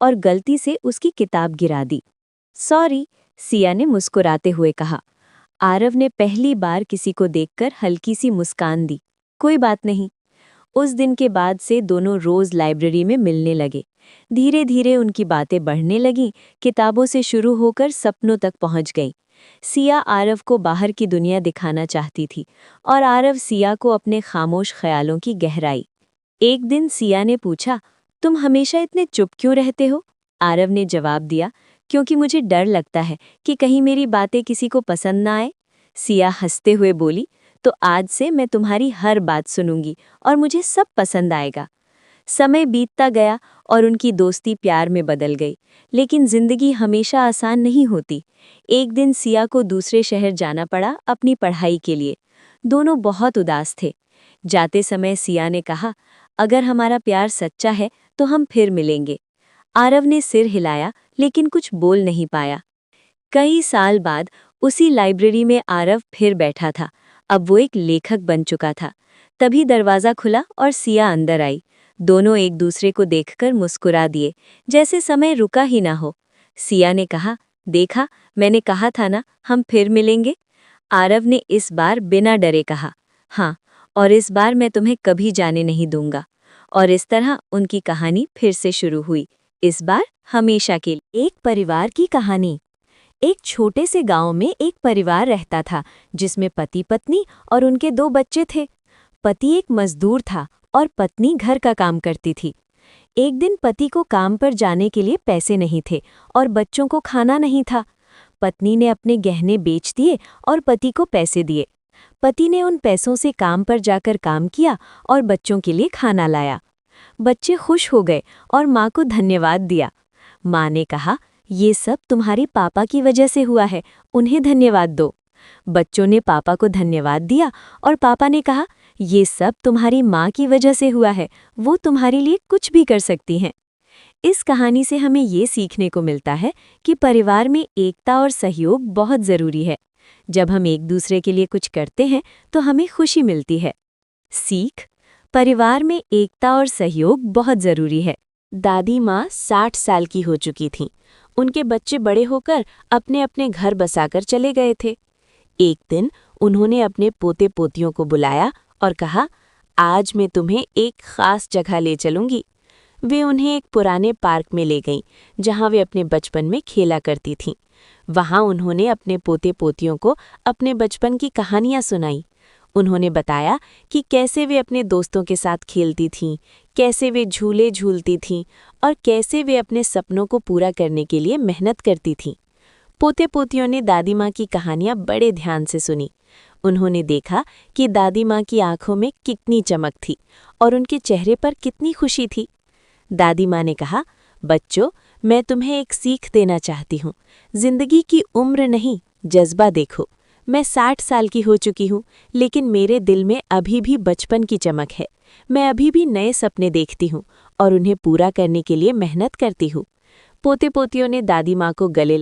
और गलती से उसकी किताब गिरा दी। सॉरी, सिया ने मुस्कुराते हुए कहा। आरव ने पहली बार किसी को देखकर हल्की सी मुस्कान दी। कोई बात नहीं। उस दिन के बाद से दोनों रोज लाइब्रेरी में मिलने लगे। धीरे धीरे उनकी बातें बढ़ने लगीं, किताबों से शुरू होकर सपनों तक पहुंच गईं। सिया आरव को बाहर की दुनिया दिखाना चाहती थी और आरव सिया को अपने खामोश ख्यालों की गहराई। एक दिन सिया ने पूछा, तुम हमेशा इतने चुप क्यों रहते हो? आरव ने जवाब दिया, क्योंकि मुझे डर लगता है कि कहीं मेरी बातें किसी को पसंद ना आए। सिया हंसते हुए बोली, तो आज से मैं तुम्हारी हर बात सुनूंगी और मुझे सब पसंद आएगा। समय बीतता गया और उनकी दोस्ती प्यार में बदल गई, लेकिन जिंदगी हमेशा आसान नहीं होती। एक दिन सिया को दूसरे शहर जाना पड़ा अपनी पढ़ाई के लिए। दोनों बहुत उदास थे। जाते समय सिया ने कहा, अगर हमारा प्यार सच्चा है तो हम फिर मिलेंगे। आरव ने सिर हिलाया लेकिन कुछ बोल नहीं पाया। कई साल बाद उसी लाइब्रेरी में आरव फिर बैठा था। अब वो एक लेखक बन चुका था। तभी दरवाज़ा खुला और सिया अंदर आई। दोनों एक दूसरे को देखकर मुस्कुरा दिए, जैसे समय रुका ही ना हो। सिया ने कहा, देखा, मैंने कहा था ना, हम फिर मिलेंगे। आरव ने इस बार बिना डरे कहा, हाँ, और इस बार मैं तुम्हें कभी जाने नहीं दूंगा। और इस तरह उनकी कहानी फिर से शुरू हुई, इस बार हमेशा के लिए। एक परिवार की कहानी। एक छोटे से गांव में एक परिवार रहता था, जिसमें पति पत्नी और उनके 2 बच्चे थे। पति एक मजदूर था और पत्नी घर का काम करती थी। एक दिन पति को काम पर जाने के लिए पैसे नहीं थे और बच्चों को खाना नहीं था। पत्नी ने अपने गहने बेच दिए और पति को पैसे दिए। पति ने उन पैसों से काम पर जाकर काम किया और बच्चों के लिए खाना लाया। बच्चे खुश हो गए और माँ को धन्यवाद दिया। माँ ने कहा, ये सब तुम्हारी पापा की वजह से हुआ है, उन्हें धन्यवाद दो। बच्चों ने पापा को धन्यवाद दिया और पापा ने कहा, ये सब तुम्हारी माँ की वजह से हुआ है, वो तुम्हारे लिए कुछ भी कर सकती हैं। इस कहानी से हमें ये सीखने को मिलता है कि परिवार में एकता और सहयोग बहुत ज़रूरी है। जब हम एक दूसरे के लिए कुछ करते हैं तो हमें खुशी मिलती है। सीख, परिवार में एकता और सहयोग बहुत ज़रूरी है। दादी माँ 60 साल की हो चुकी थीं। उनके बच्चे बड़े होकर अपने अपने घर बसाकर चले गए थे। एक दिन उन्होंने अपने पोते पोतियों को बुलाया और कहा, आज मैं तुम्हें एक खास जगह ले चलूंगी। वे उन्हें एक पुराने पार्क में ले गईं, जहां वे अपने बचपन में खेला करती थीं। वहां उन्होंने अपने पोते पोतियों को अपने बचपन की कहानियां सुनाई। उन्होंने बताया कि कैसे वे अपने दोस्तों के साथ खेलती थीं, कैसे वे झूले झूलती थीं और कैसे वे अपने सपनों को पूरा करने के लिए मेहनत करती थीं। पोते पोतियों ने दादी माँ की कहानियाँ बड़े ध्यान से सुनी। उन्होंने देखा कि दादी माँ की आंखों में कितनी चमक थी और उनके चेहरे पर कितनी खुशी थी। दादी माँ ने कहा, बच्चों, मैं तुम्हें एक सीख देना चाहती हूँ। जिंदगी की उम्र नहीं, जज्बा देखो। मैं 60 साल की हो चुकी हूँ, लेकिन मेरे दिल में अभी भी बचपन की चमक है। मैं अभी भी नए सपने देखती हूँ और उन्हें पूरा करने के लिए मेहनत करती हूँ। पोते पोतियों ने दादी माँ को गले